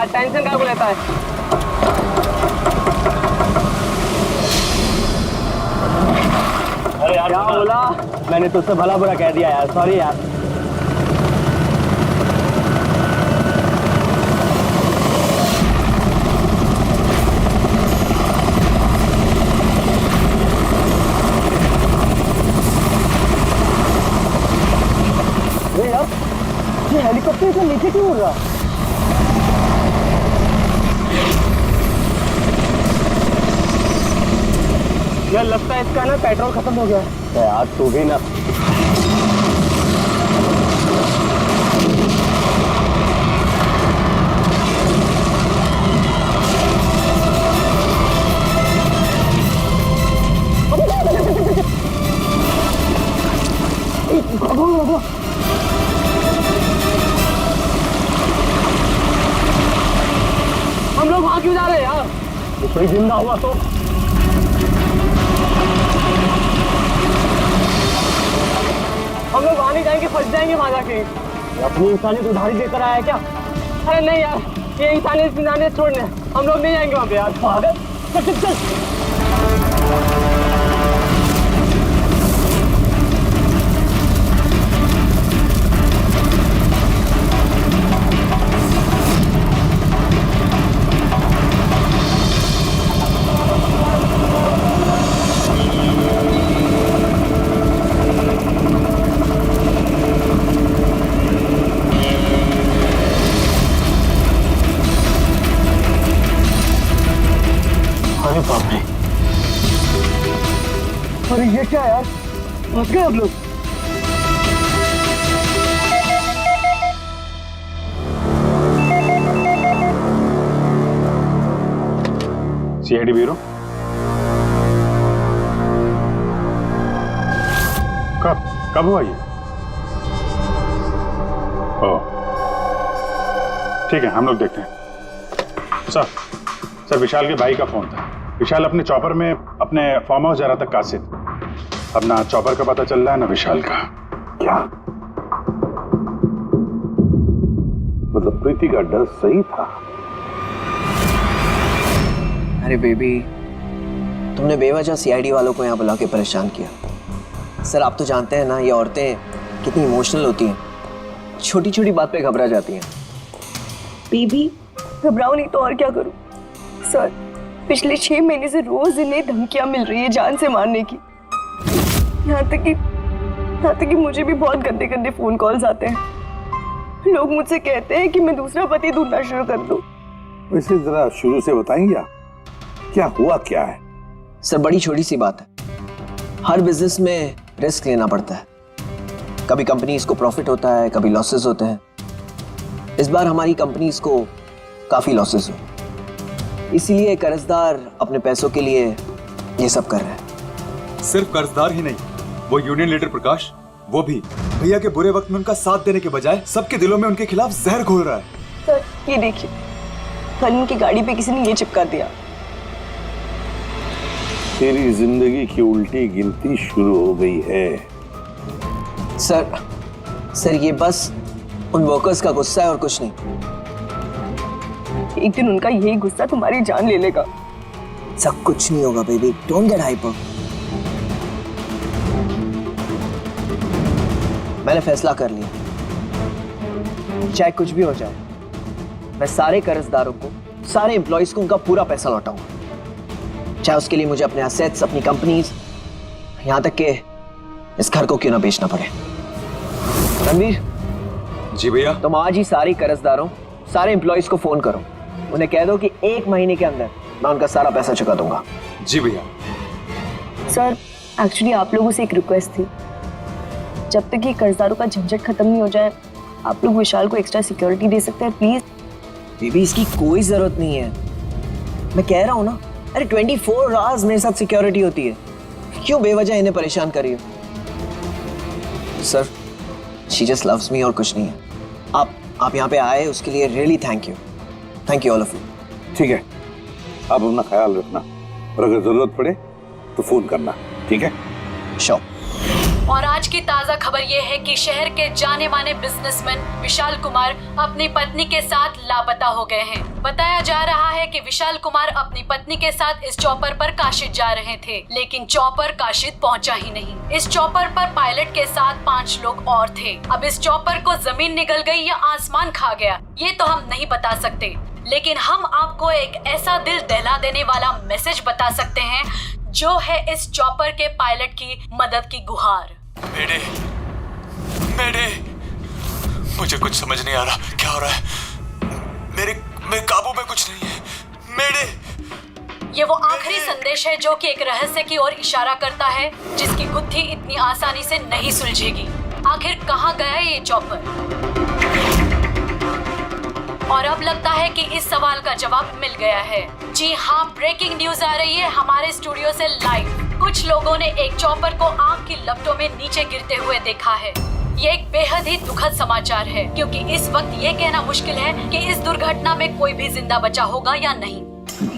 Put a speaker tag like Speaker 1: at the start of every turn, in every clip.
Speaker 1: यार, टेंशन क्या को लेता है।
Speaker 2: अरे यार
Speaker 1: क्या बोला?
Speaker 2: मैंने तुझसे भला बुरा कह दिया यार, सॉरी यार। ये हेलीकॉप्टर इतना नीचे क्यों उड़ रहा?
Speaker 1: यार लगता है इसका ना पेट्रोल खत्म हो गया।
Speaker 2: यार तू भी ना।
Speaker 1: हम लोग वहां क्यों जा रहे हैं यार?
Speaker 2: कोई जिंदा हुआ तो
Speaker 1: हम लोग वहां नहीं जाएंगे, फंस जाएंगे वहां जाके।
Speaker 2: अपनी इंसानियत उधारी देकर आया क्या?
Speaker 1: अरे नहीं यार, ये इंसानियत छोड़ने हम लोग नहीं जाएंगे वहां पे यार।
Speaker 2: पागल, चल चल चल। अरे बाप रे,
Speaker 1: अरे ये क्या यार, फंस गए हम लोग।
Speaker 3: सीआईडी ब्यूरो, कब हुआ ये? ओह ठीक है, हम लोग देखते हैं। सर विशाल के भाई का फोन था। विशाल अपने चॉपर में अपने फार्म हाउस जा रहा था कासिद। अब ना चॉपर का पता चल रहा है ना विशाल का।
Speaker 4: क्या मतलब प्रीति का डर सही था?
Speaker 5: अरे बेबी, तुमने बेवजह सीआईडी वालों को यहाँ बुला के परेशान किया। सर आप तो जानते हैं ना, ये औरतें कितनी इमोशनल होती हैं, छोटी छोटी बात पे घबरा जाती हैं।
Speaker 6: बेबी घबराओ नहीं तो और क्या करूं? सर पिछले 6 महीने से रोज इन्हें धमकियां मिल रही है जान से मारने की। यहाँ तक कि मुझे भी बहुत गंदे गंदे फोन कॉल्स आते हैं। लोग मुझसे कहते हैं कि मैं दूसरा पति ढूंढना शुरू कर दूं।
Speaker 4: वैसे जरा शुरू से बताएंगे क्या हुआ क्या है?
Speaker 5: सर बड़ी छोटी सी बात है, हर बिजनेस में रिस्क लेना पड़ता है। कभी कंपनीज को प्रॉफिट होता है, कभी लॉसेस होते हैं। इस बार हमारी कंपनीज को काफी लॉसेस हुए, इसीलिए कर्जदार अपने पैसों के लिए ये सब कर रहे हैं।
Speaker 7: सिर्फ कर्जदार ही नहीं, वो यूनियन लीडर प्रकाश, वो भी भैया के बुरे वक्त में उनका साथ देने के बजाय सबके दिलों में उनके खिलाफ जहर घोल रहा है।
Speaker 6: सर ये देखिए, कल उनकी गाड़ी पे किसी ने ये चिपका दिया।
Speaker 4: तेरी जिंदगी की उल्टी गिनती शुरू हो गई है।
Speaker 5: सर ये बस उन वर्कर्स का गुस्सा है और कुछ नहीं।
Speaker 6: एक दिन उनका यही गुस्सा तुम्हारी जान ले लेगा।
Speaker 5: सब कुछ नहीं होगा बेबी, डोंट गेट हाइपर। मैंने फैसला कर लिया, चाहे कुछ भी हो जाए, मैं सारे कर्जदारों को, सारे एम्प्लॉइज को उनका पूरा पैसा लौटाऊंगा, चाहे उसके लिए मुझे अपने असेट्स, अपनी कंपनीज, यहां तक कि इस घर को क्यों ना बेचना पड़े। रणवीर
Speaker 7: जी भैया।
Speaker 5: तुम आज ही सारे कर्जदारों, सारे एम्प्लॉइज को फोन करो, उन्हें कह दो कि 1 महीने के अंदर मैं उनका सारा पैसा चुका दूंगा।
Speaker 7: जी भैया।
Speaker 6: सर एक्चुअली आप लोगों से एक रिक्वेस्ट थी, जब तक ये कर्जदारों का झंझट खत्म नहीं हो जाए, आप लोग विशाल को एक्स्ट्रा सिक्योरिटी दे सकते हैं प्लीज।
Speaker 5: बेबी इसकी कोई जरूरत नहीं है, मैं कह रहा हूं ना। अरे 24 आवर्स मेरे साथ सिक्योरिटी होती है, क्यों बेवजह इन्हें परेशान कर रही हो? Sir she just loves me और कुछ नहीं है। आप यहाँ पे आए उसके लिए really thank you all of you.
Speaker 4: ठीक है, आप अपना ख्याल रखना और अगर जरूरत पड़े तो फोन करना, ठीक है?
Speaker 5: श्योर।
Speaker 8: और आज की ताजा खबर ये है कि शहर के जाने माने बिजनेसमैन विशाल कुमार अपनी पत्नी के साथ लापता हो गए हैं। बताया जा रहा है कि विशाल कुमार अपनी पत्नी के साथ इस चॉपर पर काशिद जा रहे थे, लेकिन चॉपर काशिद पहुंचा ही नहीं। इस चॉपर पर पायलट के साथ 5 लोग और थे। अब इस चॉपर को जमीन निगल गई या आसमान खा गया, ये तो हम नहीं बता सकते, लेकिन हम आपको एक ऐसा दिल दहला देने वाला मैसेज बता सकते हैं जो है इस चॉपर के पायलट की मदद की गुहार।
Speaker 7: मेरे मुझे कुछ समझ नहीं आ रहा, क्या हो रहा है? मेरे काबू में कुछ नहीं है।
Speaker 8: ये वो आखिरी संदेश है जो कि एक रहस्य की ओर इशारा करता है, जिसकी गुत्थी इतनी आसानी से नहीं सुलझेगी। आखिर कहाँ गया ये चॉपर? और अब लगता है कि इस सवाल का जवाब मिल गया है। जी हाँ, ब्रेकिंग न्यूज आ रही है हमारे स्टूडियो से लाइव। कुछ लोगों ने एक चॉपर को आग की लपटों में नीचे गिरते हुए देखा है। ये एक बेहद ही दुखद समाचार है, क्योंकि इस वक्त ये कहना मुश्किल है कि इस दुर्घटना में कोई भी जिंदा बचा होगा या नहीं।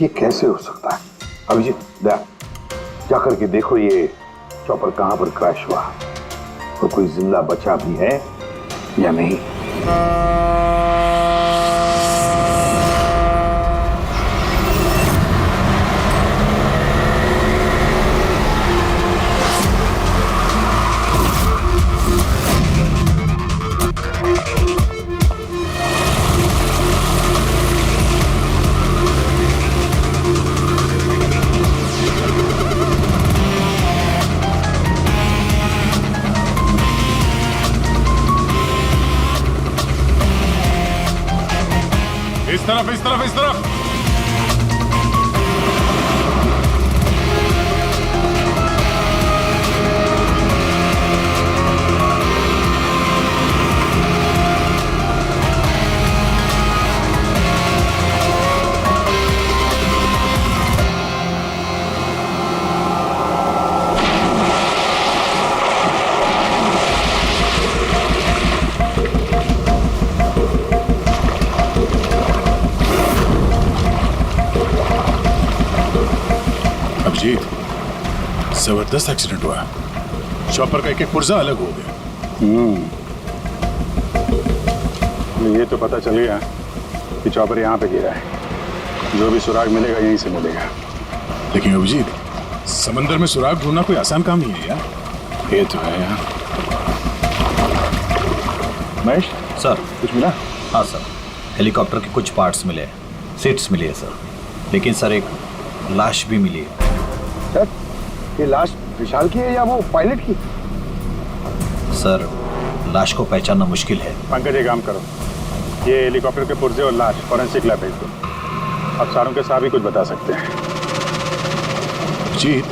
Speaker 4: ये कैसे हो सकता है? अभिजीत, जा करके देखो ये चॉपर कहाँ पर क्रैश हुआ, तो कोई जिंदा बचा भी है या नहीं।
Speaker 3: इस तरफ। अभिजीत, जबरदस्त एक्सीडेंट हुआ। चॉपर का एक पुर्जा अलग हो गया। ये तो पता चल गया कि चॉपर यहाँ पे गिरा है। जो भी सुराग मिलेगा यहीं से मिलेगा।
Speaker 9: लेकिन अभिजीत, समंदर में सुराग ढूंढना कोई आसान काम नहीं है यार।
Speaker 3: ये तो है यार।
Speaker 10: महेश
Speaker 7: सर,
Speaker 10: कुछ मिला?
Speaker 7: हाँ सर, हेलीकॉप्टर के कुछ पार्ट्स मिले, सीट्स मिली है सर, लेकिन सर एक लाश भी मिली है।
Speaker 10: सर, ये लाश विशाल की है या वो पायलट की?
Speaker 7: सर, लाश को पहचानना मुश्किल है।
Speaker 3: पंकज, एक काम करो, ये हेलीकॉप्टर के पुर्जे और लाश फॉरेंसिक लैब भेज दो। अब सारों के साथ भी कुछ बता सकते हैं।
Speaker 9: जीत,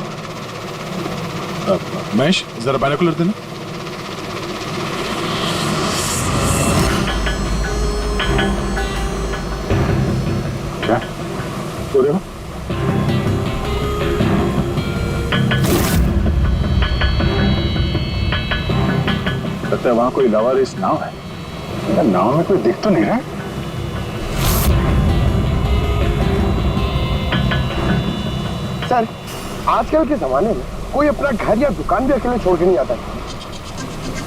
Speaker 9: महेश जरा बाइनोकुलर देना।
Speaker 3: क्या? तो देखो। लगता है वहां कोई लवारिस नाव है। नाव में कोई दिख तो नहीं रहा।
Speaker 10: सर, आजकल के जमाने में कोई अपना घर या दुकान भी अकेले छोड़ के नहीं आता।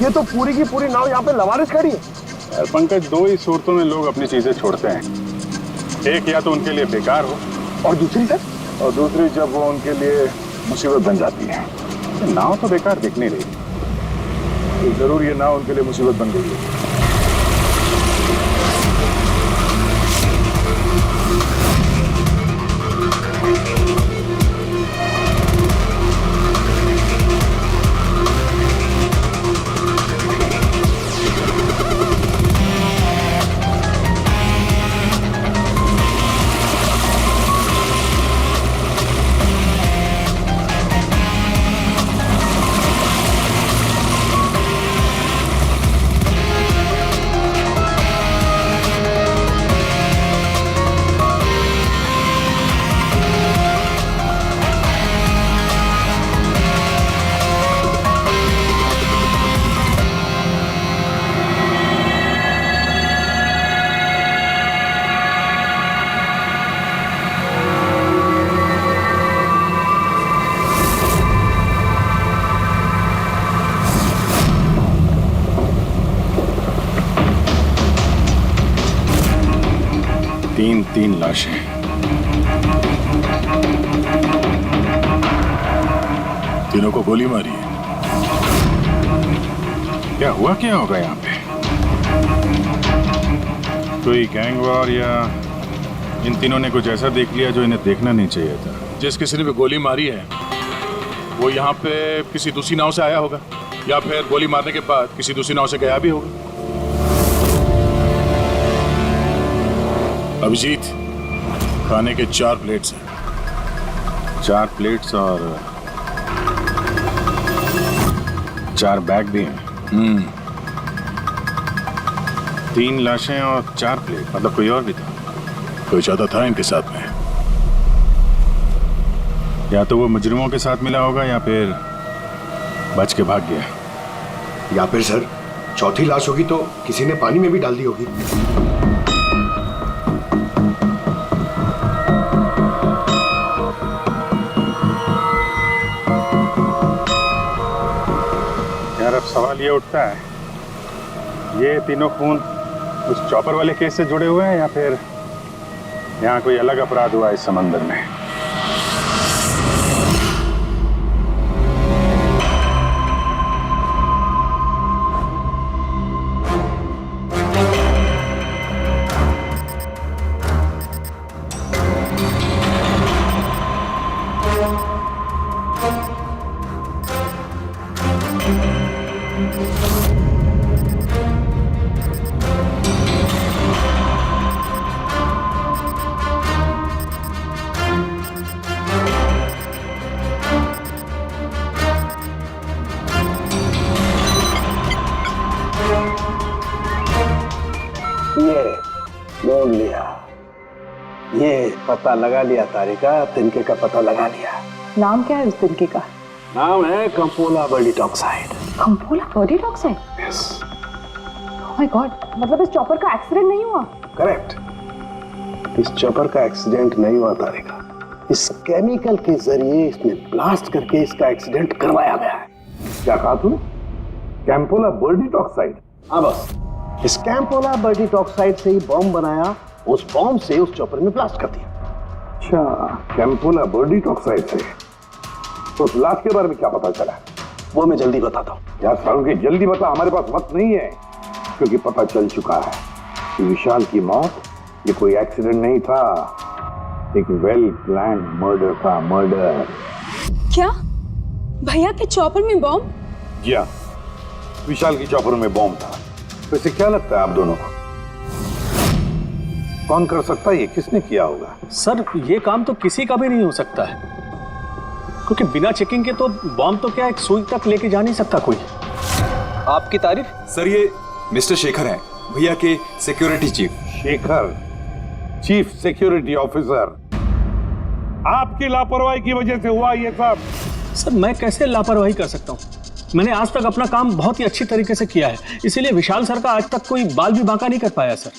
Speaker 10: ये तो पूरी की पूरी नाव यहाँ पे लवारिस खड़ी है।
Speaker 3: यार पंकज, दो ही सूरतों में लोग अपनी चीजें छोड़ते हैं। एक या तो उनके लिए बेकार हो,
Speaker 10: और दूसरी सर?
Speaker 3: और दूसरी जब वो उनके लिए मुसीबत बन जाती है। नाव तो बेकार दिख नहीं रही, तो जरूर ये नाव उनके लिए मुसीबत बन गई है।
Speaker 9: खून, 3 लाशें। तीनों को गोली मारी है। क्या हुआ, क्या होगा यहाँ पे? कोई गैंग वॉर या इन तीनों ने कुछ ऐसा देख लिया जो इन्हें देखना नहीं चाहिए था? जिस किसी ने भी गोली मारी है वो यहाँ पे किसी दूसरी नाव से आया होगा या फिर गोली मारने के बाद किसी दूसरी नाव से गया भी होगा। अभिजीत, खाने के 4 प्लेट्स हैं।
Speaker 3: 4 प्लेट्स और 4 बैग भी हैं। 3 लाशें और 4 प्लेट, मतलब कोई और भी था?
Speaker 9: कोई ज्यादा था इनके साथ में।
Speaker 3: या तो वो मुजरिमों के साथ मिला होगा या फिर बच के भाग गया।
Speaker 10: या फिर सर चौथी लाश होगी तो किसी ने पानी में भी डाल दी होगी।
Speaker 3: यार अब सवाल ये उठता है, ये तीनों खून उस चॉपर वाले केस से जुड़े हुए हैं या फिर यहाँ कोई अलग अपराध हुआ इस समंदर में?
Speaker 4: ढूंढ लिया, ये पता लगा लिया तारिका, तिनके का पता लगा लिया।
Speaker 6: नाम क्या है उस तिनके का?
Speaker 4: नाम है कंपोला बर्डी टॉक्साइड।
Speaker 6: कंपोला बर्डी टॉक्साइड?
Speaker 4: यस।
Speaker 6: ओह माय गॉड, मतलब इस चॉपर का एक्सीडेंट नहीं हुआ?
Speaker 4: करेक्ट, इस चॉपर का एक्सीडेंट नहीं हुआ तारिका। इस केमिकल के जरिए इसने ब्लास्ट करके इसका एक्सीडेंट करवाया गया है। क्या कहा तूने? कैंपोला बर्डी टॉक्साइड? हाँ बस, इस कैंपोला बर्डी टॉक्साइड से ही बॉम्ब बनाया, उस बॉम्ब से उस चॉपर में ब्लास्ट कर दिया। अच्छा, कैंपोला बर्डी टॉक्साइड से। तो उस लाश के बारे में क्या पता चला? वो मैं जल्दी बताता हूँ। यार सारुण की जल्दी बता, हमारे पास वक्त नहीं है, क्योंकि पता चल चुका है कि विशाल की मौत ये कोई एक्सीडेंट नहीं था, एक वेल प्लान मर्डर था। मर्डर।
Speaker 6: क्या भैया के चॉपर में बॉम्ब?
Speaker 4: जी हाँ, विशाल की चॉपर में बॉम्ब था। वैसे क्या लगता है आप दोनों को, कौन कर सकता है? ये किसने किया होगा?
Speaker 2: सर ये काम तो किसी का भी नहीं हो सकता है, क्योंकि बिना चेकिंग के तो बॉम्ब तो क्या एक सुई तक लेके जा नहीं सकता कोई।
Speaker 7: आपकी तारीफ? सर ये मिस्टर शेखर हैं, भैया के security chief.
Speaker 4: Shekhar, chief security officer. आपकी लापरवाही की वजह से हुआ ये सब।
Speaker 2: सर मैं कैसे लापरवाही कर सकता हूँ? मैंने आज तक अपना काम बहुत ही अच्छी तरीके से किया है, इसीलिए विशाल सर का आज तक कोई बाल भी बांका नहीं कर पाया सर।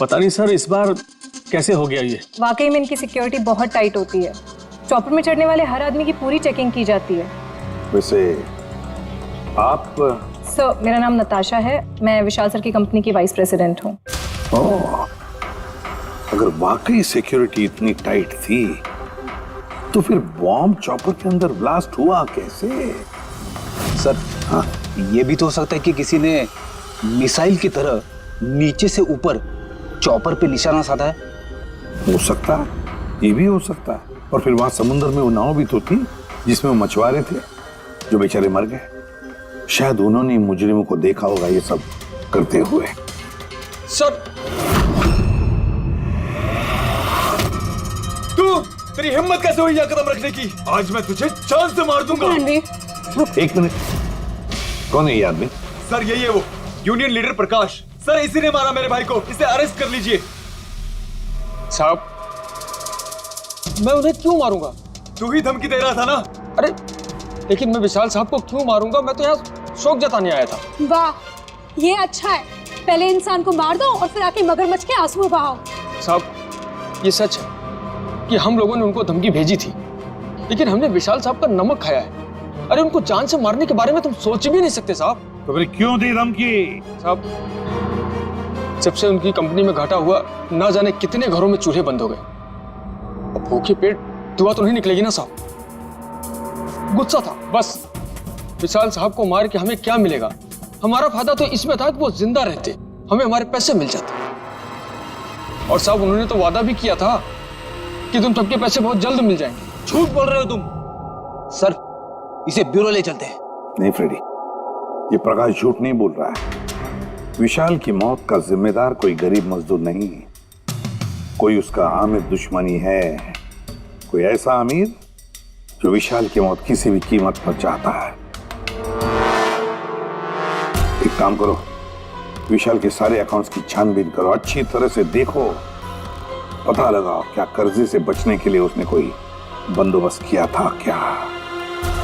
Speaker 2: पता नहीं सर इस बार कैसे हो गया ये।
Speaker 11: वाकई में इनकी सिक्योरिटी बहुत टाइट होती है। चॉपर में चढ़ने वाले हर आदमी की पूरी चेकिंग की जाती है।
Speaker 4: वैसे आप?
Speaker 11: सर मेरा नाम नताशा है, मैं विशाल सर की कंपनी की वाइस प्रेसिडेंट हूँ।
Speaker 4: अगर वाकई सिक्योरिटी इतनी टाइट थी तो फिर बॉम्ब चॉपर के अंदर ब्लास्ट हुआ कैसे?
Speaker 12: सर हाँ, ये भी तो हो सकता है कि किसी ने मिसाइल की तरह नीचे से ऊपर चॉपर पे निशाना साधा है।
Speaker 4: हो सकता है, ये भी हो सकता है। और फिर वहां समुद्र में वो नाव भी तो थी जिसमें वो मछुआरे थे जो बेचारे मर गए। शायद उन्होंने मुजरिमों को देखा होगा ये सब करते हुए।
Speaker 7: सर तू, तेरी हिम्मत कैसे हुई यह कदम रखने की? आज मैं तुझे जान से मार दूंगा।
Speaker 4: एक मिनट, कौन है ये आदमी?
Speaker 7: सर यही है वो यूनियन लीडर प्रकाश। सर इसी ने मारा मेरे भाई को, इसे अरेस्ट कर लीजिए।
Speaker 1: साहब मैं उन्हें क्यों मारूंगा?
Speaker 7: तू ही धमकी दे रहा था ना?
Speaker 1: अरे लेकिन मैं विशाल साहब को क्यों मारूंगा? मैं तो यहाँ शोक जताने आया था।
Speaker 11: वाह ये अच्छा है, पहले इंसान को मार दो और फिर आके मगरमच्छ के आंसू बहाओ।
Speaker 1: साहब ये सच है कि हम लोगों ने उनको धमकी भेजी थी, लेकिन हमने विशाल साहब का नमक खाया है। अरे उनको जान से मारने के बारे में तुम सोच भी नहीं सकते साहब।
Speaker 4: तो फिर क्यों दी धमकी?
Speaker 1: जब से उनकी कंपनी में घाटा हुआ, ना जाने कितने घरों में चूल्हे बंद हो गए। अब भूखे पेट दुआ तो नहीं निकलेगी ना साहब। गुस्सा था बस। विशाल साहब को मार के हमें क्या मिलेगा? हमारा फायदा तो इसमें था कि वो जिंदा रहते, हमें हमारे पैसे मिल जाते। और साहब उन्होंने तो वादा भी किया था कि तुम सबके पैसे बहुत जल्द मिल जाएंगे।
Speaker 12: झूठ बोल रहे हो तुम। सर, इसे ब्यूरो ले चलते हैं।
Speaker 4: नहीं फ्रेडी, ये प्रकाश झूठ नहीं बोल रहा है। विशाल की मौत का जिम्मेदार कोई गरीब मजदूर नहीं, कोई उसका आमिर दुश्मनी है, कोई ऐसा अमीर जो विशाल की मौत किसी भी कीमत पर चाहता है। एक काम करो, विशाल के सारे अकाउंट्स की छानबीन करो, अच्छी तरह से देखो, पता लगाओ क्या कर्जे से बचने के लिए उसने कोई बंदोबस्त किया था क्या।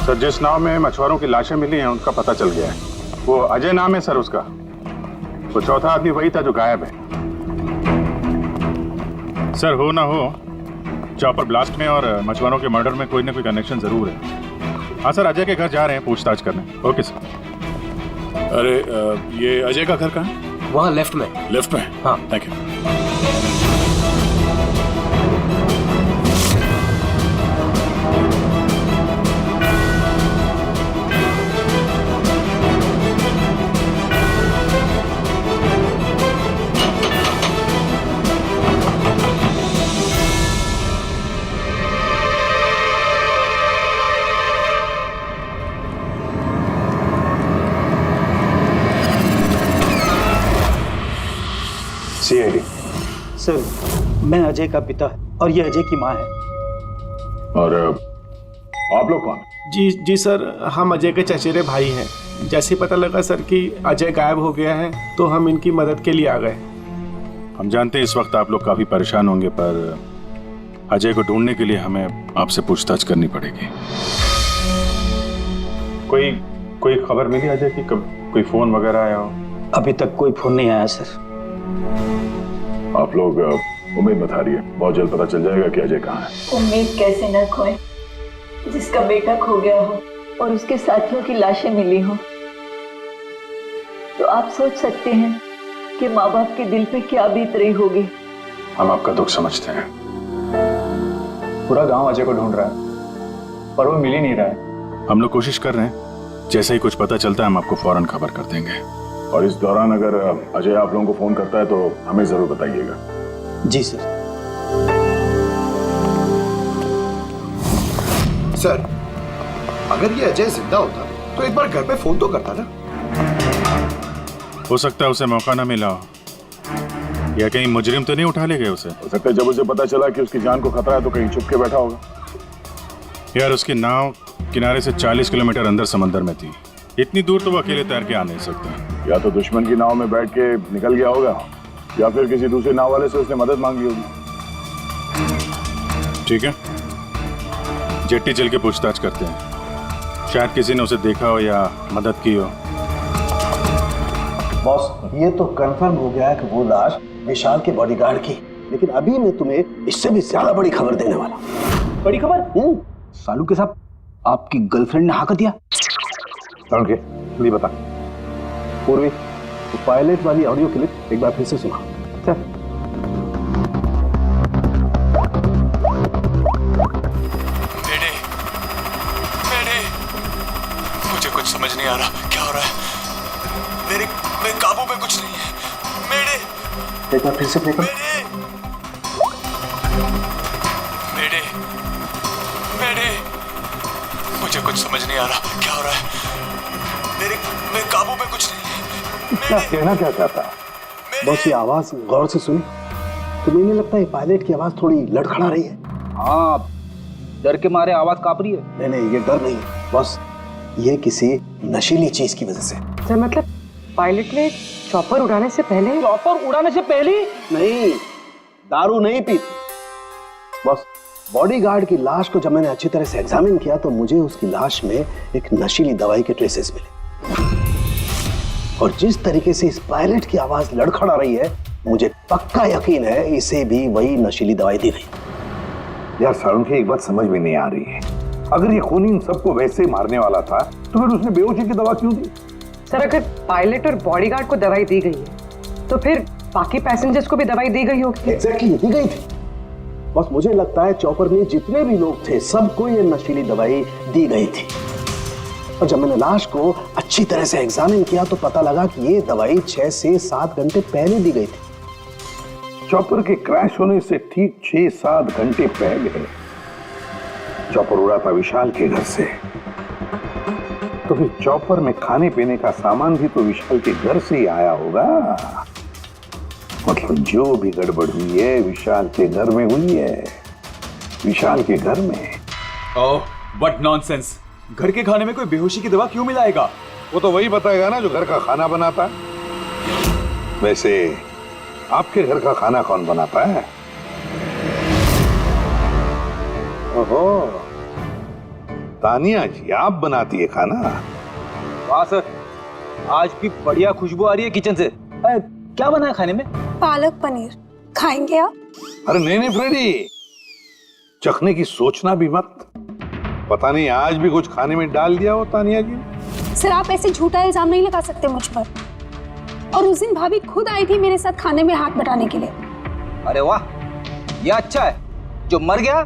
Speaker 3: सर, जिस नाव में मछुआरों की लाशें मिली हैं उनका पता चल गया है। वो अजय नाम है सर उसका। वो चौथा आदमी वही था जो गायब है। सर, हो ना हो चॉपर ब्लास्ट में और मछुआरों के मर्डर में कोई ना कोई कनेक्शन जरूर है। हाँ सर, अजय के घर जा रहे हैं पूछताछ करने। Okay sir.
Speaker 9: अरे ये अजय का घर कहाँ है?
Speaker 5: वहाँ लेफ्ट में।
Speaker 9: लेफ्ट में?
Speaker 5: हाँ।
Speaker 9: Thank you.
Speaker 3: सीआईडी।
Speaker 2: सर, मैं अजय का पिता और ये अजय की माँ है।
Speaker 3: और आप लोग कौन?
Speaker 10: जी सर, हम अजय के चचेरे भाई हैं। जैसे पता लगा सर कि अजय गायब हो गया है तो हम इनकी मदद के लिए आ गए।
Speaker 3: हम जानते हैं इस वक्त आप लोग काफी परेशान होंगे, पर अजय को ढूंढने के लिए हमें आपसे पूछताछ करनी पड़ेगी। कोई खबर मिली अजय की? कब कोई फोन वगैरह आया हो?
Speaker 2: अभी तक कोई फोन नहीं आया सर।
Speaker 9: आप लोग उम्मीद मत हारिए, बहुत जल्द पता चल जाएगा कि अजय कहाँ है।
Speaker 6: उम्मीद कैसे न खोए, जिसका बेटा खो गया हो और उसके साथियों की लाशें मिली हो, तो आप सोच सकते हैं कि माँ बाप के दिल पे क्या बीत रही होगी।
Speaker 3: हम आपका दुख समझते हैं।
Speaker 1: पूरा गांव अजय को ढूंढ रहा है पर वो मिल ही नहीं रहा है।
Speaker 3: हम लोग कोशिश कर रहे हैं, जैसे ही कुछ पता चलता है हम आपको फौरन खबर कर देंगे।
Speaker 9: और इस दौरान अगर अजय आप लोगों को फोन करता है तो हमें जरूर बताइएगा।
Speaker 2: जी सर।
Speaker 10: सर, अगर ये अजय जिंदा होता तो एक बार घर पे फोन तो करता ना।
Speaker 3: हो सकता है उसे मौका ना मिला हो, या कहीं मुजरिम तो नहीं उठा ले गए उसे।
Speaker 9: हो सकता है जब उसे पता चला कि उसकी जान को खतरा है तो कहीं छुप के बैठा होगा।
Speaker 3: यार, उसकी नाव किनारे से 40 किलोमीटर अंदर समंदर में थी। इतनी दूर तो वो अकेले तैर के आ नहीं सकता।
Speaker 9: या तो दुश्मन की नाव में बैठ के निकल गया होगा, या फिर किसी दूसरे नाव वाले से उसने मदद मांगी होगी।
Speaker 3: ठीक है, जेट्टी चल के पूछताछ करते हैं, शायद किसी ने उसे देखा हो या मदद की हो।
Speaker 4: बॉस, ये तो कंफर्म हो गया कि वो लाश विशाल के बॉडीगार्ड की, लेकिन अभी मैं तुम्हें इससे भी ज्यादा बड़ी खबर देने वाला।
Speaker 12: बड़ी खबर? सालू के साथ आपकी गर्लफ्रेंड ने हाँ कर दिया?
Speaker 4: के लिए बता पूर्वी, तो पायलट वाली ऑडियो क्लिप एक बार फिर से सुना। चल।
Speaker 7: मुझे कुछ समझ नहीं आ रहा क्या हो रहा है। मेरे काबू में कुछ नहीं है। मेरे
Speaker 4: एक बार फिर से प्ले करो।
Speaker 7: मुझे कुछ समझ नहीं आ रहा क्या हो रहा है। मेरे काबू में कुछ नहीं है।
Speaker 4: क्या कहना क्या चाहता है? बस ये आवाज गौर से सुनी तो मैंने लगता है पायलट की आवाज थोड़ी लड़खड़ा रही है।
Speaker 12: हाँ, डर के मारे आवाज कांप रही है।
Speaker 4: नहीं नहीं, ये डर नहीं है, बस ये किसी नशीली चीज की वजह से।
Speaker 6: सर, मतलब पायलट ने चॉपर उड़ाने से पहले?
Speaker 12: चॉपर उड़ाने से पहले?
Speaker 4: नहीं, दारू नहीं पीती। बस बॉडीगार्ड की लाश को जब मैंने अच्छी तरह से एग्जामिन किया तो मुझे उसकी लाश में एक नशीली दवाई के ट्रेसेस मिले, और जिस तरीके से इस पायलट की आवाज लड़खड़ा रही है, मुझे पक्का यकीन है इसे भी वही नशीली दवाई दी गई।
Speaker 13: यार सारुण की एक बात समझ में नहीं आ रही है, अगर ये खूनी इन सबको वैसे मारने वाला था तो फिर उसने बेहोशी की दवा क्यों दी?
Speaker 6: सर, अगर पायलट और बॉडीगार्ड को दवाई दी गई है तो फिर
Speaker 11: बाकी पैसेंजर्स को भी दवाई दी गई होगी।
Speaker 4: एग्जैक्टली दी गई थी। बस मुझे लगता है चॉपर में जितने भी लोग थे सबको ये नशीली दवाई दी गई थी। और जब मैंने लाश को अच्छी तरह से एग्जामिन किया तो पता लगा कि ये दवाई 6 से 7 घंटे पहले दी गई थी।
Speaker 13: चॉपर के क्रैश होने से ठीक 6-7 घंटे पहले चॉपर उड़ा था विशाल के घर से। तो फिर चॉपर में खाने पीने का सामान भी तो विशाल के घर से ही आया होगा। मतलब जो भी गड़बड़ हुई है विशाल के घर में हुई है, विशाल के घर में।
Speaker 7: Oh what nonsense. घर के खाने में कोई बेहोशी की दवा क्यों मिलाएगा?
Speaker 13: वो तो वही बताएगा ना जो घर का खाना बनाता है। वैसे आपके घर का खाना कौन बनाता है? ओहो, तानिया जी आप बनाती है खाना?
Speaker 12: वाह सर, आज भी बढ़िया खुशबू आ रही है किचन से। क्या बना है खाने में?
Speaker 6: पालक पनीर खाएंगे आप?
Speaker 13: अरे नहीं फ्रेडी, चखने की सोचना भी मत। पता नहीं आज भी कुछ खाने में डाल दिया हो तानिया जी।
Speaker 6: सर आप ऐसे झूठा इल्जाम नहीं लगा सकते मुझ पर। और उस दिन भाभी खुद आई थी मेरे साथ खाने में हाथ बटाने के लिए।
Speaker 12: अरे वाह, ये अच्छा है, जो मर गया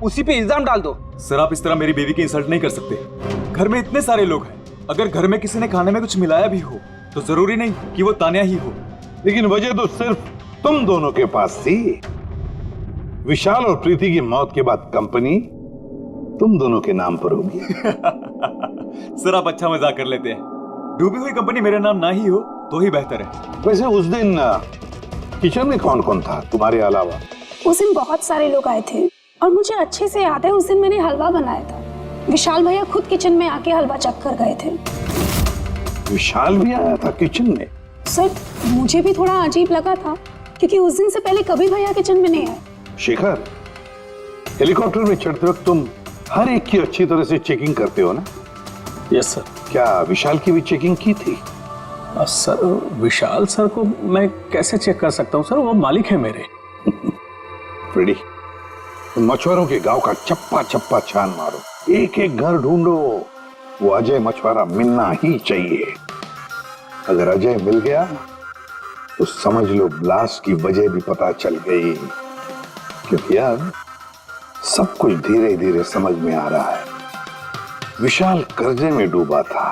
Speaker 12: उसी पे इल्जाम डाल दो।
Speaker 7: सर आप इस तरह मेरी बीवी की इंसल्ट नहीं कर सकते। घर में इतने सारे लोग हैं, अगर घर में किसी ने खाने में कुछ मिलाया भी हो तो जरूरी नहीं कि वो तानिया ही हो।
Speaker 13: लेकिन वजह तो सिर्फ तुम दोनों के पास थी। विशाल और प्रीति की मौत के बाद कंपनी तुम दोनों के नाम पर होगी।
Speaker 7: सर आप अच्छा मजाक कर लेते हैं। डूबी हुई कंपनी मेरे नाम ना ही हो तो ही बेहतर है।
Speaker 13: वैसे उस दिन किचन में कौन कौन था तुम्हारे अलावा?
Speaker 6: उस दिन बहुत सारे लोग आए थे और मुझे अच्छे से याद है उस दिन मैंने हलवा बनाया था। विशाल भैया खुद किचन में आके हलवा चख कर गए थे।
Speaker 13: विशाल भी आया था किचन में?
Speaker 6: सर मुझे भी थोड़ा अजीब लगा था क्योंकि उस दिन से पहले कभी भैया किचन में नहीं आए।
Speaker 13: शेखर, हेलीकॉप्टर में चढ़ते वक्त तुम हर एक की अच्छी तरह से चेकिंग करते हो ना?
Speaker 2: Yes sir.
Speaker 13: क्या विशाल की भी चेकिंग की थी?
Speaker 2: सर विशाल सर को मैं कैसे चेक कर सकता हूँ सर, वो मालिक है मेरे।
Speaker 13: फ्रेडी, मछुआरों के गांव का चप्पा चप्पा छान मारो, एक एक घर ढूंढो। वो अजय मछुआरा मिलना ही चाहिए। अगर अजय मिल गया तो समझ लो ब्लास्ट की वजह भी पता चल गई। क्योंकि अब सब कुछ धीरे धीरे समझ में आ रहा है। विशाल कर्जे में डूबा था।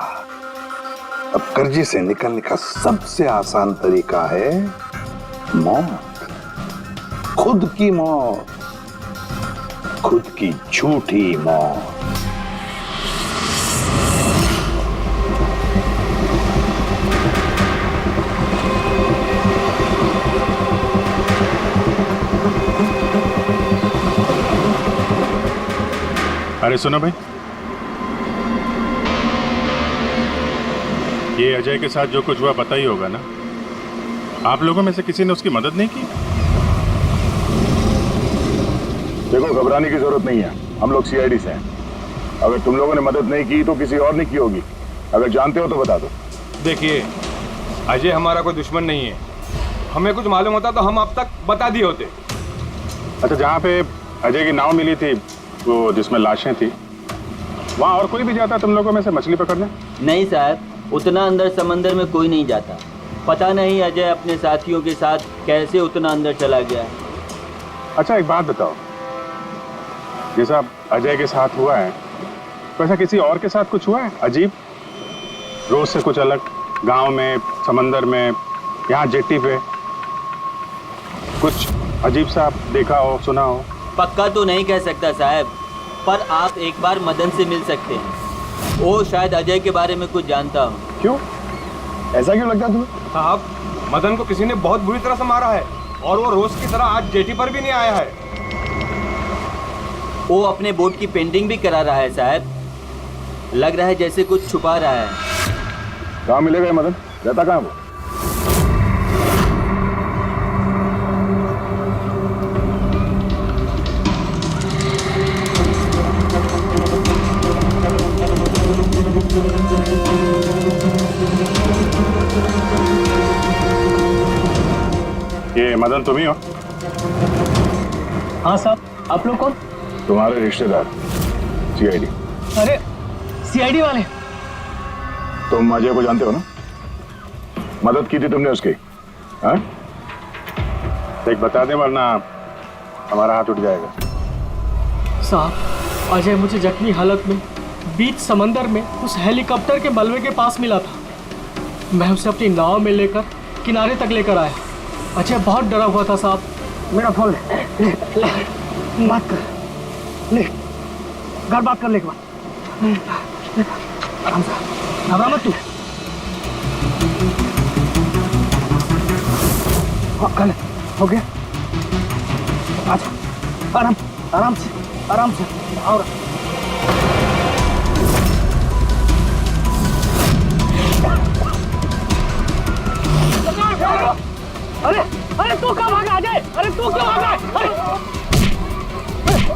Speaker 13: अब कर्जे से निकलने का सबसे आसान तरीका है मौत। खुद की मौत, खुद की झूठी मौत।
Speaker 3: अरे सुनो भाई, ये अजय के साथ जो कुछ हुआ पता ही होगा ना? आप लोगों में से किसी ने उसकी मदद नहीं की?
Speaker 9: देखो घबराने की जरूरत नहीं है, हम लोग सीआईडी से हैं। अगर तुम लोगों ने मदद नहीं की तो किसी और ने की होगी। अगर जानते हो तो बता दो।
Speaker 10: देखिए अजय हमारा कोई दुश्मन नहीं है। हमें कुछ मालूम होता तो हम अब तक बता दिए होते।
Speaker 9: अच्छा, जहाँ पे अजय की नाव मिली थी, वो जिसमें लाशें थी, वहाँ और कोई भी जाता तुम लोगों में से मछली पकड़ने?
Speaker 14: नहीं साहब, उतना अंदर समंदर में कोई नहीं जाता। पता नहीं अजय अपने साथियों के साथ कैसे उतना अंदर चला गया।
Speaker 9: अच्छा एक बात बताओ, जैसा अजय के साथ हुआ है वैसा किसी और के साथ कुछ हुआ है अजीब? रोज से कुछ अलग, गांव में, समंदर में, यहाँ जेट्टी पे कुछ अजीब सा देखा हो, सुना हो?
Speaker 14: पक्का तो नहीं कह सकता साहब, पर आप एक बार मदन से मिल सकते हैं। वो शायद अजय के बारे में कुछ जानता हो।
Speaker 9: क्यों? ऐसा क्यों लगता तुम्हें?
Speaker 10: साहब मदन को किसी ने बहुत बुरी तरह से मारा है और वो रोज की तरह आज जेटी पर भी नहीं आया है।
Speaker 14: वो अपने बोट की पेंटिंग भी करा रहा है साहब। लग रहा है जैसे कुछ छुपा रहा है।
Speaker 9: कहाँ मिलेगा मदन? रहता कहाँ वो? ये मदन तुम ही हो?
Speaker 2: हाँ साहब, आप लोग कौन?
Speaker 9: तुम्हारे रिश्तेदार, सीआईडी।
Speaker 2: अरे सीआईडी वाले?
Speaker 9: तुम अजय को जानते हो ना? मदद की थी तुमने उसकी, हाँ?
Speaker 3: देख बता दे वरना हमारा हाथ उठ जाएगा।
Speaker 2: साहब, अजय मुझे जख्मी हालत में बीच समंदर में उस हेलीकॉप्टर के मलबे के पास मिला था। मैं उसे अपनी नाव में लेकर किनारे तक लेकर आया। अजय बहुत डरा हुआ था साहब।
Speaker 10: मेरा फोन ले, बात कर, ले घर बात कर ले एक बार। आराम से, घबरा मत तू। हाँ कर ले, हो गया। अच्छा आराम से और अरे तू कहाँ भागा अजय? अरे तू क्यों भागा?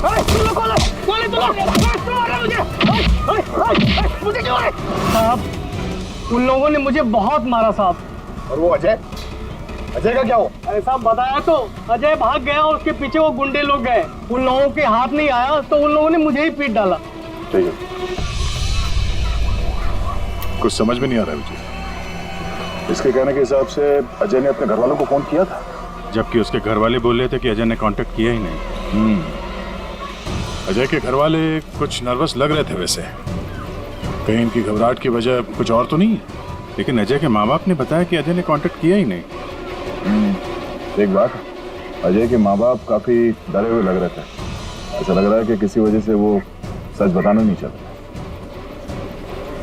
Speaker 10: अरे तू लोग कौन मुझे क्यों?
Speaker 2: साहब, उन लोगों ने मुझे बहुत मारा साहब।
Speaker 10: और वो अजय का क्या हो?
Speaker 2: अरे साहब बताया तो, अजय भाग गया और उसके पीछे वो गुंडे लोग गए। उन लोगों के हाथ नहीं आया तो उन लोगों ने मुझे ही पीट डाला।
Speaker 3: ठीक है, कुछ समझ में नहीं आ रहा है मुझे। इसके कहने के हिसाब से अजय ने अपने घर वालों को फोन किया था,
Speaker 9: जबकि उसके घर वाले बोल रहे थे कि अजय ने कांटेक्ट किया ही नहीं। अजय के घर वाले कुछ नर्वस लग रहे थे वैसे। कहीं इनकी घबराहट की वजह कुछ और तो नहीं है, लेकिन अजय के माँ बाप ने बताया कि अजय ने कांटेक्ट किया ही नहीं।
Speaker 3: एक बात, अजय के माँ बाप काफी डरे हुए लग रहे थे। ऐसा लग रहा है कि किसी वजह से वो सच बताना नहीं चाहते।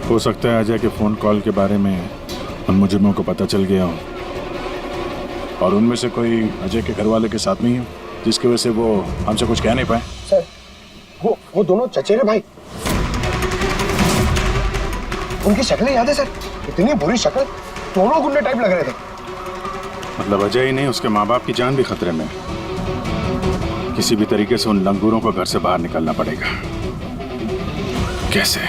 Speaker 9: हो सकता है अजय के फोन कॉल के बारे में उन मुजरिमों को पता चल गया हो और उनमें से कोई अजय के घर वाले के साथ नहीं हो, जिसकी वजह से वो हमसे कुछ कह नहीं पाए।
Speaker 10: सर वो दोनों चचेरे भाई, उनकी शक्लें याद है सर? इतनी बुरी शक्ल, दोनों गुंडे टाइप लग रहे थे।
Speaker 9: मतलब अजय ही नहीं, उसके माँ बाप की जान भी खतरे में। किसी भी तरीके से उन लंगूरों को घर से बाहर निकलना पड़ेगा। कैसे?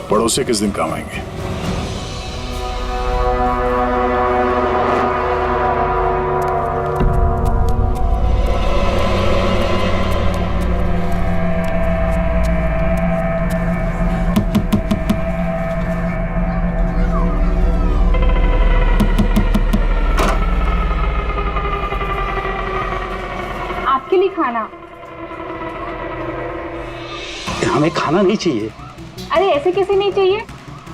Speaker 9: पड़ोसी किस दिन काम आएंगे?
Speaker 11: आपके लिए खाना।
Speaker 12: हमें खाना नहीं चाहिए।
Speaker 11: अरे ऐसे कैसे नहीं चाहिए?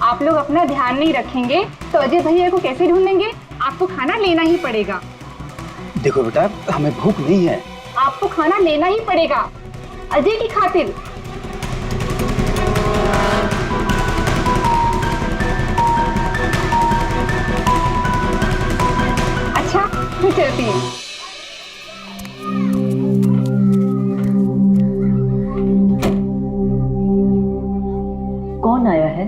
Speaker 11: आप लोग अपना ध्यान नहीं रखेंगे तो अजय भैया को कैसे ढूंढेंगे? आपको खाना लेना ही पड़ेगा।
Speaker 12: देखो बेटा, हमें भूख नहीं है।
Speaker 11: आपको खाना लेना ही पड़ेगा अजय की खातिर। अच्छा मैं चलती हूँ।
Speaker 15: कौन आया है?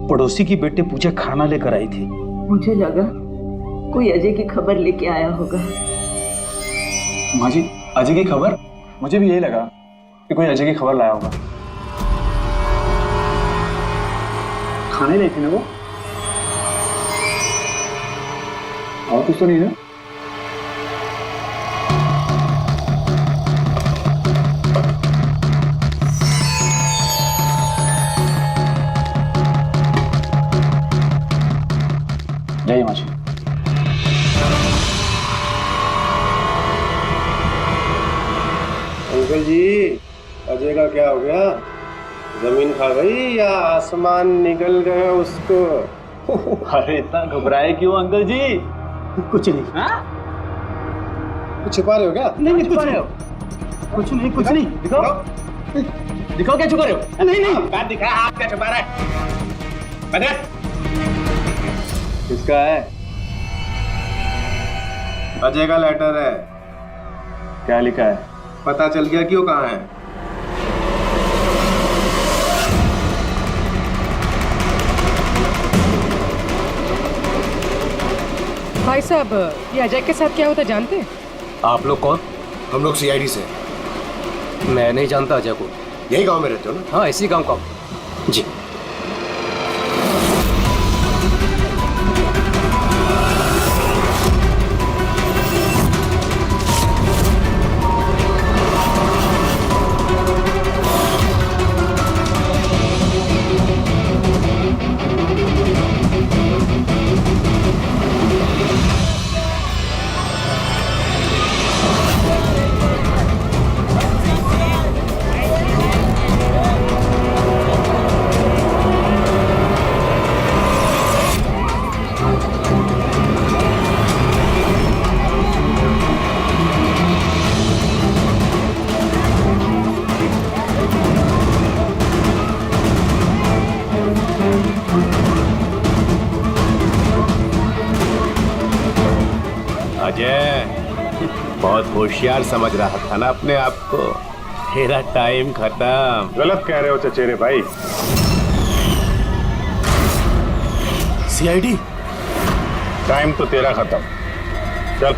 Speaker 12: पड़ोसी की बेटे पूजा खाना लेकर आई थी।
Speaker 15: मुझे लगा कोई अजय की खबर लेके आया होगा।
Speaker 1: माँ जी, अजय की खबर? मुझे भी यही लगा कि कोई अजय की खबर लाया होगा। खाने ले थे ना वो? और कुछ तो नहीं है? जय माँ जी।
Speaker 10: अंकल जी, अजय का क्या हो गया? जमीन खा गई या आसमान निकल गया उसको?
Speaker 12: अरे इतना घबराए क्यों अंकल जी? कुछ नहीं। हाँ?
Speaker 10: कुछ छिपा रहे हो क्या?
Speaker 12: नहीं नहीं, कुछ नहीं, कुछ नहीं। दिखाओ क्या छुपा रहे हो? नहीं
Speaker 10: बात दिखा, आप क्या छुपा रहे हैं?
Speaker 12: किसका है?
Speaker 10: अजय का लेटर है।
Speaker 1: क्या लिखा है?
Speaker 10: पता चल गया कि वो कहाँ है।
Speaker 11: भाई साहब, ये अजय के साथ क्या होता जानते हैं?
Speaker 10: आप लोग कौन? हम लोग सीआईडी से। मैं नहीं जानता अजय को। यही गांव में रहते हो ना? हाँ, इसी गांव का। जी।
Speaker 16: बहुत होशियार समझ रहा था ना अपने आप को। तेरा टाइम खत्म।
Speaker 3: गलत कह रहे हो चचेरे भाई।
Speaker 16: सीआईडी
Speaker 3: टाइम तो तेरा खत्म। चल।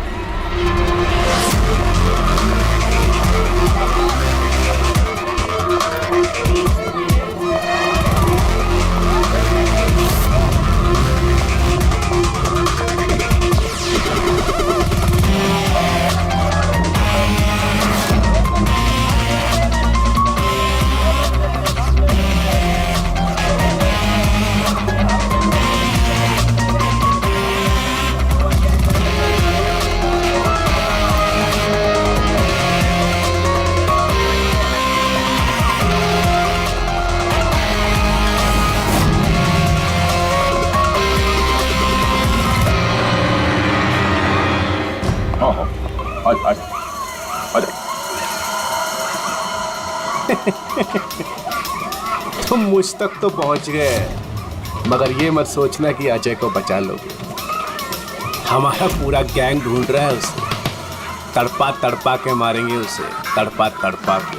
Speaker 16: तुम मुझ तक तो पहुंच गए, मगर ये मत सोचना कि अजय को बचा लोगे। हमारा पूरा गैंग ढूंढ रहा है उसे। तड़पा तड़पा के मारेंगे उसे, तड़पा तड़पा के।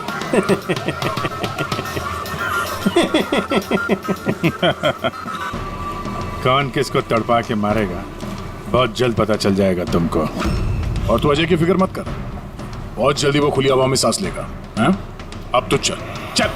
Speaker 3: कौन किसको तड़पा के मारेगा बहुत जल्द पता चल जाएगा तुमको।
Speaker 9: और तू अजय की फिक्र मत कर, बहुत जल्दी वो खुली हवा में सांस लेगा। हैं? अब तो चल चल।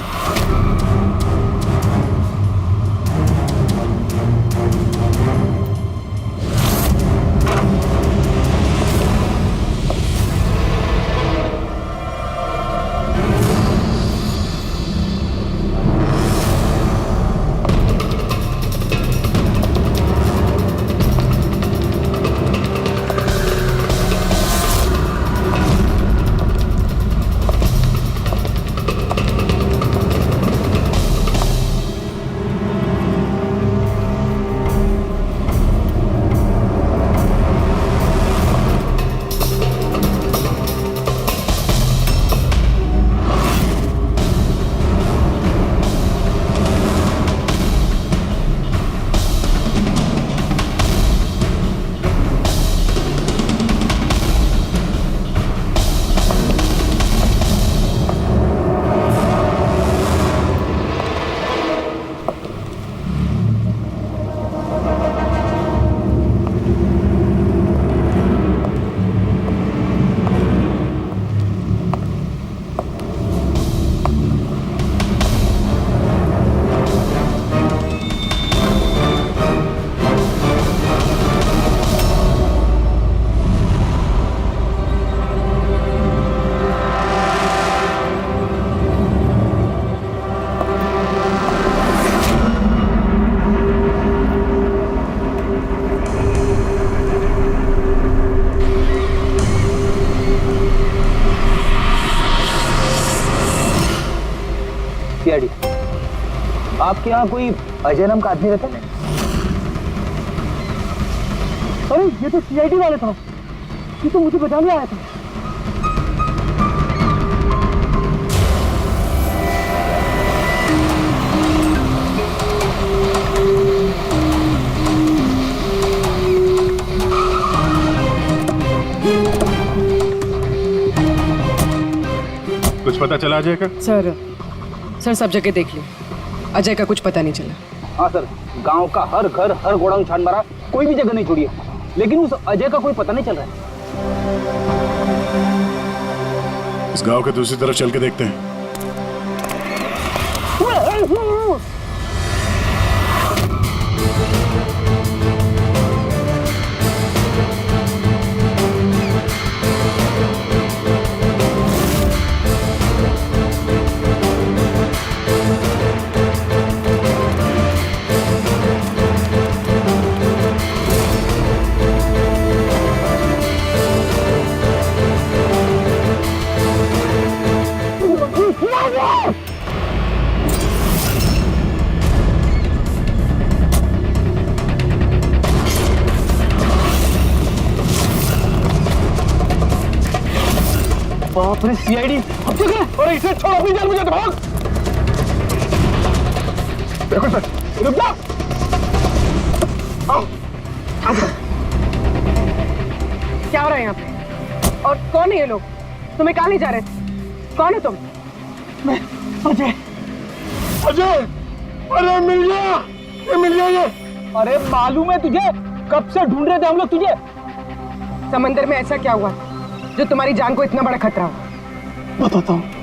Speaker 12: सीआईडी, आपके यहाँ कोई अजय नाम का आदमी रहता है?
Speaker 10: अरे ये तो सीआईडी वाले था, ये तो मुझे बचाने आया था।
Speaker 3: कुछ पता चला अजय का?
Speaker 17: सर सब जगह देख ली, अजय का कुछ पता नहीं चला।
Speaker 12: हाँ सर, गांव का हर घर हर गोडाउन छान मारा, कोई भी जगह नहीं छोड़ी है, लेकिन उस अजय का कोई पता नहीं चल रहा है।
Speaker 9: इस गांव के दूसरी तरफ चल के देखते हैं।
Speaker 10: बाप रे सीआईडी, अब तक है। अरे इसे छोड़, अपनी जान बचा, भाग। देखो सर, रुक जा। आओ।
Speaker 17: क्या हो रहा है यहाँ पे? और कौन है ये लोग? तुम्हें कहाँ ले जा रहे थे? कौन हो तुम?
Speaker 10: मैं अजय। अजय, अरे मिल गया, मिल गया ये।
Speaker 2: अरे मालूम है तुझे, कब से ढूंढ रहे थे हम लोग तुझे।
Speaker 17: समंदर में ऐसा क्या हुआ जो तुम्हारी जान को इतना बड़ा खतरा हो?
Speaker 10: बताता हूँ।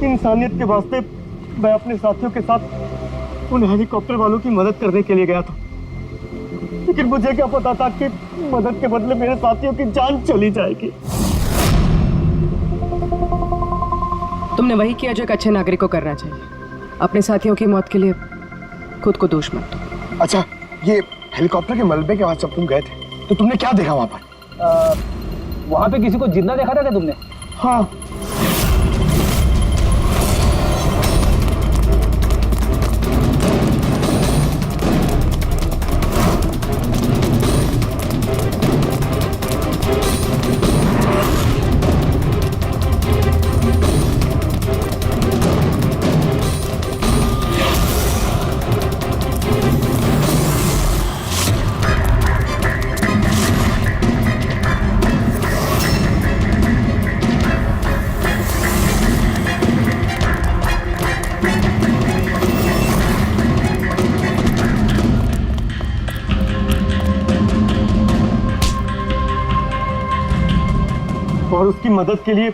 Speaker 10: इंसानियत के वास्ते मैं अपने साथियों के साथ उन हेलीकॉप्टर वालों की मदद करने के लिए गया था, लेकिन मुझे क्या पता था कि मदद के बदले मेरे साथियों की जान चली जाएगी।
Speaker 17: तुमने वही किया जो एक अच्छे नागरिक को करना चाहिए। अपने साथियों की मौत के लिए खुद को दोष मत दो।
Speaker 10: अच्छा, ये हेलीकॉप्टर के मलबे के बाद जब तुम गए थे तो तुमने क्या देखा वहां पर?
Speaker 12: वहां पे किसी को जिंदा देखा था क्या तुमने?
Speaker 10: हाँ। और उसकी मदद के लिए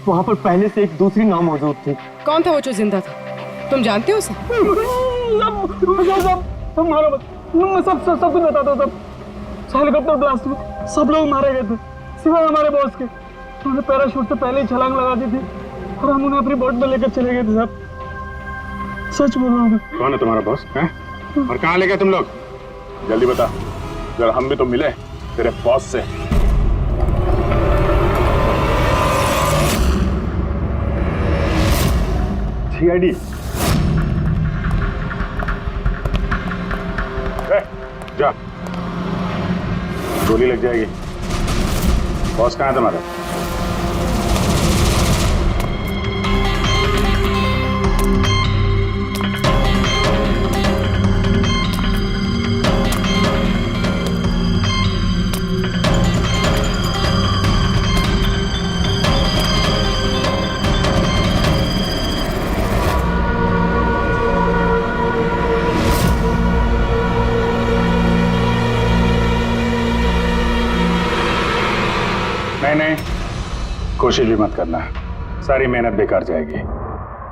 Speaker 10: वहां पर पहले से एक दूसरी नाव मौजूद थी।
Speaker 17: कौन था वो जो जिंदा था? तुम जानते हो उसे?
Speaker 10: सब कुछ बताता हूँ। सब हेलीकॉप्टर ब्लास्ट में सब लोग मारे गए थे सिवाय हमारे बॉस के। उन्होंने पैराशूट से पहले ही छलांग लगा दी थी और हम उन्हें अपनी बोट में लेकर चले गए थे। साहब, सच बोल रहा हूँ।
Speaker 3: कौन है तुम्हारा बॉस है? और कहाँ ले गए तुम लोग? जल्दी बता, जरा हम भी तो मिले तेरे बॉस से। सीआईडी जा, गोली लग जाएगी। बॉस कहाँ है तुम्हारा? नहीं, कोशिश भी मत करना, सारी मेहनत बेकार जाएगी।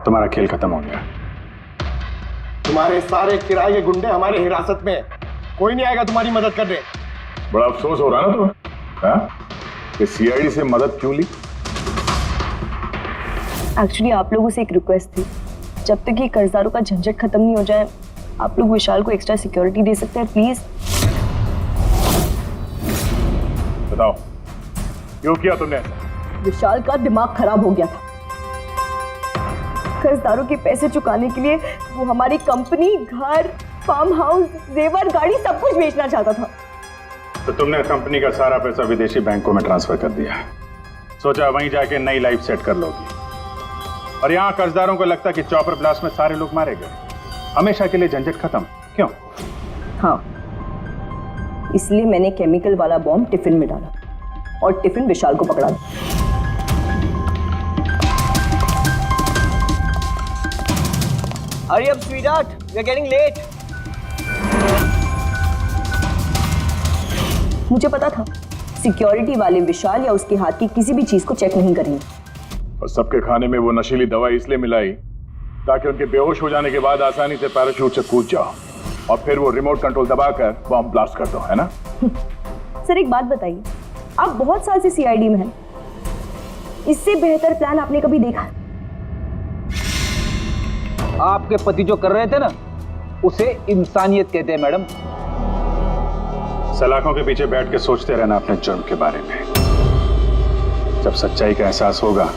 Speaker 3: तुम्हारा खेल खत्म हो गया।
Speaker 10: तुम्हारे सारे किराए के गुंडे हमारे हिरासत में, कोई नहीं आएगा तुम्हारी मदद करने।
Speaker 3: बड़ा अफसोस हो रहा ना तुम्हें, हाँ? कि सीआईडी से मदद क्यों ली?
Speaker 6: एक्चुअली आप लोगों से एक रिक्वेस्ट थी, जब तक ये कर्जदारों का झंझट खत्म नहीं हो जाए आप लोग विशाल को एक्स्ट्रा सिक्योरिटी दे सकते हैं प्लीज।
Speaker 3: बताओ क्यों किया तुमने?
Speaker 6: विशाल का दिमाग खराब हो गया था। कर्जदारों के पैसे चुकाने के लिए वो हमारी कंपनी, घर, फार्म हाउस, जेवर, गाड़ी सब कुछ बेचना चाहता था।
Speaker 3: तो तुमने कंपनी का सारा पैसा विदेशी बैंकों में ट्रांसफर कर दिया, सोचा वहीं जाके नई लाइफ सेट कर लोगी। और यहाँ कर्जदारों को लगता कि चॉपर ब्लास्ट में सारे लोग मारे गए, हमेशा के लिए झंझट खत्म। क्यों?
Speaker 6: हाँ, इसलिए मैंने केमिकल वाला बॉम्ब टिफिन में डाला और टिफिन विशाल को पकड़ा दिया।
Speaker 5: Hurry up, sweetheart. We're getting late.
Speaker 6: मुझे पता था सिक्योरिटी वाले विशाल या उसके हाथ की किसी भी चीज को चेक नहीं करेंगे।
Speaker 3: और सबके खाने में वो नशीली दवाई इसलिए मिलाई ताकि उनके बेहोश हो जाने के बाद आसानी से पैराशूट से कूद जाओ और फिर वो रिमोट कंट्रोल दबाकर बॉम्ब ब्लास्ट कर दो, है ना?
Speaker 6: सर एक बात बताइए, आप बहुत साल से सीआईडी में हैं, इससे बेहतर प्लान आपने कभी देखा?
Speaker 12: आपके पति जो कर रहे थे ना, उसे इंसानियत कहते हैं मैडम।
Speaker 3: सलाखों के पीछे बैठ के सोचते रहना अपने जुर्म के बारे में। जब सच्चाई का एहसास होगा